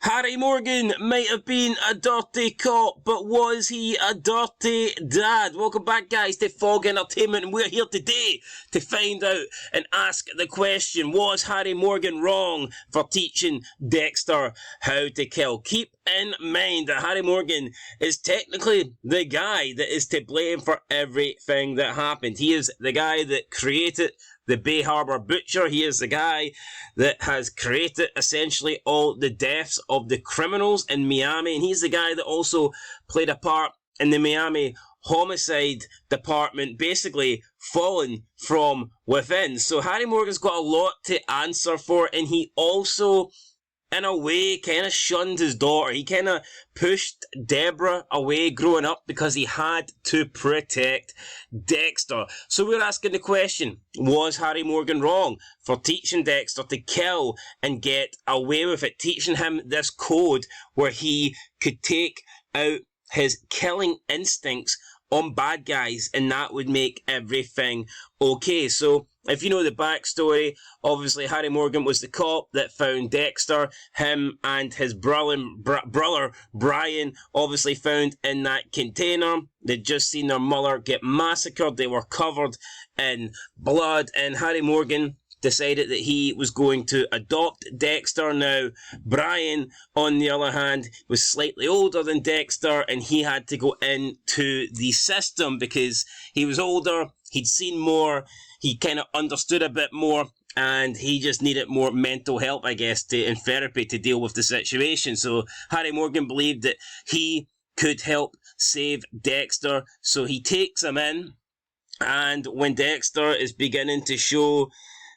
Harry Morgan might have been a dirty cop, but was he a dirty dad? Welcome back, guys, to Fog Entertainment, and we're here today to find out and ask the question, was Harry Morgan wrong for teaching Dexter how to kill? Keep in mind that Harry Morgan is technically the guy that is to blame for everything that happened. He is the guy that created the Bay Harbor Butcher. He is the guy that has created essentially all the deaths of the criminals in Miami. And he's the guy that also played a part in the Miami homicide department, basically fallen from within. So Harry Morgan's got a lot to answer for, and he also, in a way, kind of shunned his daughter. He kind of pushed Deborah away growing up because he had to protect Dexter. So we're asking the question, was Harry Morgan wrong for teaching Dexter to kill and get away with it? Teaching him this code where he could take out his killing instincts on bad guys, and that would make everything okay. So if you know the backstory, obviously Harry Morgan was the cop that found Dexter. Him and his brother Brian obviously found in that container. They'd just seen their mother get massacred. They were covered in blood, and Harry Morgan decided that he was going to adopt Dexter. Now, Brian, on the other hand, was slightly older than Dexter, and he had to go into the system because he was older, he'd seen more, he kind of understood a bit more, and he just needed more mental help, I guess, in therapy to deal with the situation. So Harry Morgan believed that he could help save Dexter, so he takes him in, and when Dexter is beginning to show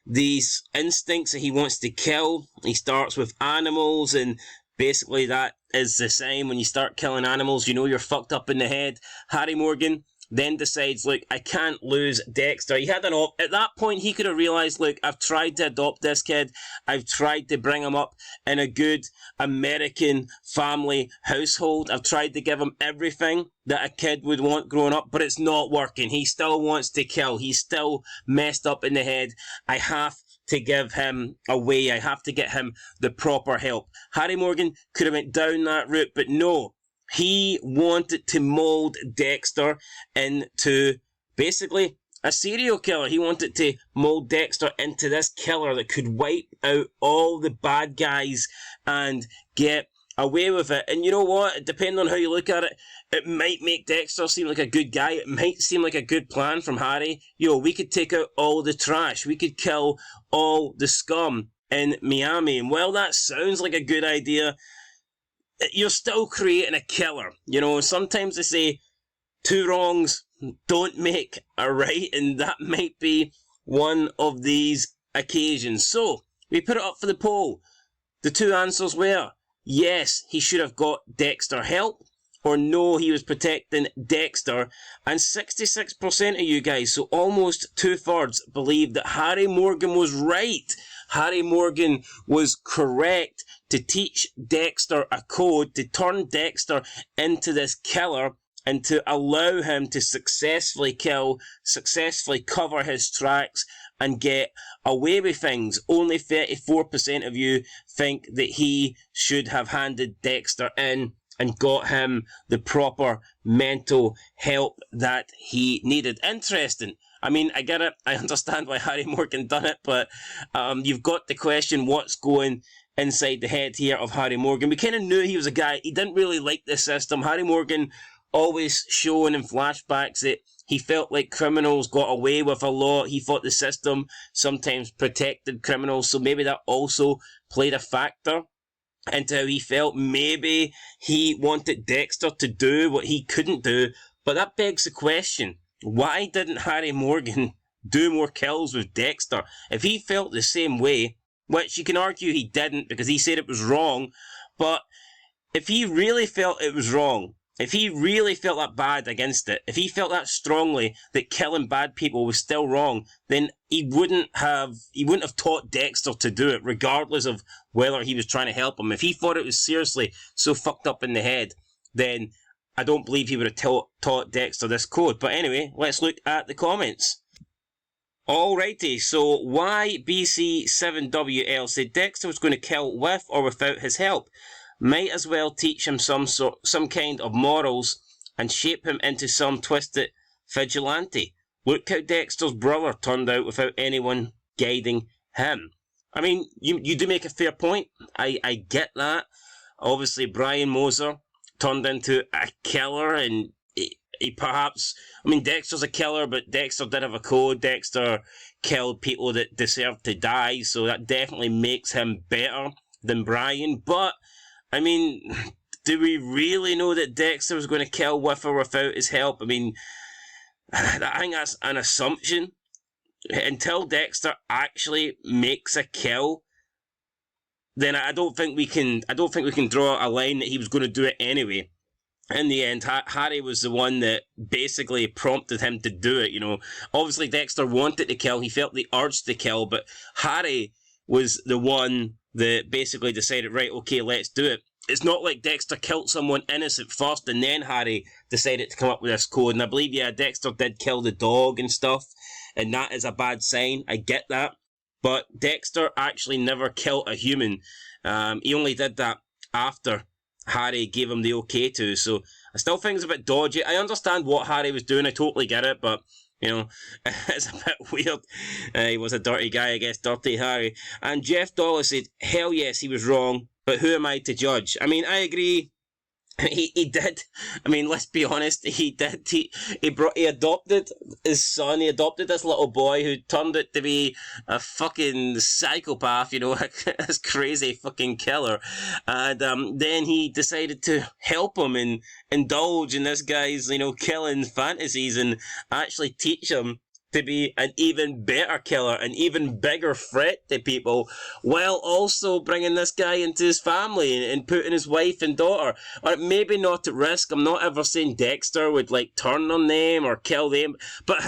these instincts that he wants to kill, he starts with animals, and basically that is the sign when you start killing animals, you know you're fucked up in the head. Harry Morgan then decides, look, I can't lose Dexter. He had at that point, he could have realised, look, I've tried to adopt this kid. I've tried to bring him up in a good American family household. I've tried to give him everything that a kid would want growing up, but it's not working. He still wants to kill. He's still messed up in the head. I have to give him away. I have to get him the proper help. Harry Morgan could have went down that route, but no. He wanted to mould Dexter into basically a serial killer. He wanted to mould Dexter into this killer that could wipe out all the bad guys and get away with it. And you know what? Depending on how you look at it, it might make Dexter seem like a good guy. It might seem like a good plan from Harry. We could take out all the trash. We could kill all the scum in Miami. And while that sounds like a good idea, you're still creating a killer. Sometimes they say two wrongs don't make a right, and that might be one of these occasions. So, we put it up for the poll. The two answers were, yes, he should have got Dexter help, or no, he was protecting Dexter. And 66% of you guys, so almost 2/3, believe that Harry Morgan was right. Harry Morgan was correct to teach Dexter a code, to turn Dexter into this killer, and to allow him to successfully kill, successfully cover his tracks, and get away with things. Only 34% of you think that he should have handed Dexter in and got him the proper mental help that he needed. Interesting. I mean, I get it. I understand why Harry Morgan done it, but you've got to question what's going inside the head here of Harry Morgan. We kind of knew he was a guy, he didn't really like the system. Harry Morgan always showing in flashbacks that he felt like criminals got away with a lot. He thought the system sometimes protected criminals, so maybe that also played a factor into how he felt. Maybe he wanted Dexter to do what he couldn't do, but that begs the question, why didn't Harry Morgan do more kills with Dexter? If he felt the same way, which you can argue he didn't because he said it was wrong, but if he really felt it was wrong, if he really felt that bad against it, if he felt that strongly that killing bad people was still wrong, then he wouldn't have taught Dexter to do it, regardless of whether he was trying to help him. If he thought it was seriously so fucked up in the head, then I don't believe he would have taught Dexter this code. But anyway, let's look at the comments. Alrighty, so YBC7WL said Dexter was going to kill with or without his help. might as well teach him some kind of morals and shape him into some twisted vigilante. Look how Dexter's brother turned out without anyone guiding him. I mean, you do make a fair point. I get that. Obviously, Brian Moser turned into a killer, and he perhaps... I mean, Dexter's a killer, but Dexter did have a code. Dexter killed people that deserved to die, so that definitely makes him better than Brian. But, I mean, do we really know that Dexter was going to kill with or without his help? I mean, I think that's an assumption. Until Dexter actually makes a kill, then I don't think we can draw a line that he was going to do it anyway. In the end, Harry was the one that basically prompted him to do it, you know. Obviously, Dexter wanted to kill. He felt the urge to kill, but Harry was the one that basically decided, right, okay, let's do it. It's not like Dexter killed someone innocent first and then Harry decided to come up with this code. And I believe, yeah, Dexter did kill the dog and stuff, and that is a bad sign. I get that. But Dexter actually never killed a human. He only did that after Harry gave him the okay to, so I still think it's a bit dodgy. I understand what Harry was doing, I totally get it, but, you know, it's a bit weird. He was a dirty guy, I guess, Dirty Harry. And Jeff Dollar said, hell yes, he was wrong, but who am I to judge? I mean, I agree. He did. I mean, let's be honest. He did. He adopted his son. He adopted this little boy who turned out to be a fucking psychopath. You know, this crazy fucking killer. And then he decided to help him and indulge in this guy's, you know, killing fantasies and actually teach him to be an even better killer, an even bigger threat to people, while also bringing this guy into his family and putting his wife and daughter, or maybe not at risk. I'm not ever saying Dexter would, like, turn on them or kill them, but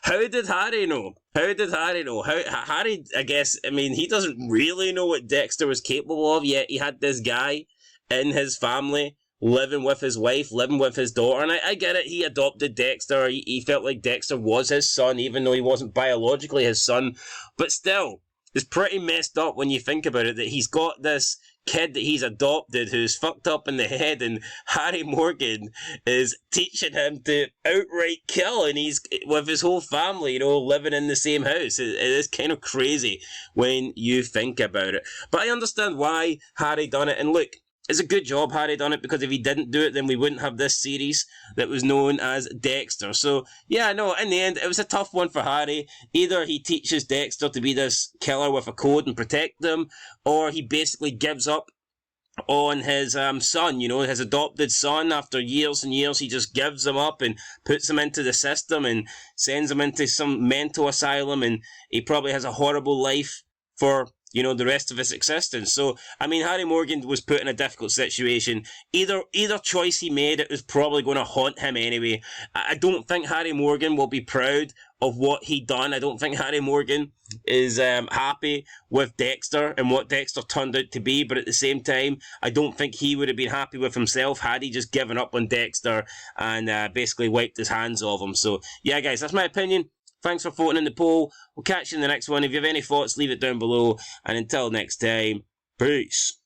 how did Harry know? How did Harry know? Harry, I guess, I mean, he doesn't really know what Dexter was capable of, yet he had this guy in his family, living with his wife, living with his daughter, and I get it, he adopted Dexter, he felt like Dexter was his son, even though he wasn't biologically his son, but still, it's pretty messed up when you think about it, that he's got this kid that he's adopted who's fucked up in the head, and Harry Morgan is teaching him to outright kill, and he's with his whole family, you know, living in the same house. It is kind of crazy when you think about it, but I understand why Harry done it, and look, it's a good job Harry done it, because if he didn't do it, then we wouldn't have this series that was known as Dexter. So, yeah, no, in the end, it was a tough one for Harry. Either he teaches Dexter to be this killer with a code and protect them, or he basically gives up on his son, you know, his adopted son. After years and years, he just gives him up and puts him into the system and sends him into some mental asylum, and he probably has a horrible life for, you know, the rest of his existence. So, I mean, Harry Morgan was put in a difficult situation. Either choice he made, it was probably going to haunt him anyway. I don't think Harry Morgan will be proud of what he done. I don't think Harry Morgan is happy with Dexter and what Dexter turned out to be, but at the same time, I don't think he would have been happy with himself had he just given up on Dexter and basically wiped his hands off him. So, yeah, guys, that's my opinion. Thanks for voting in the poll. We'll catch you in the next one. If you have any thoughts, leave it down below. And until next time, peace.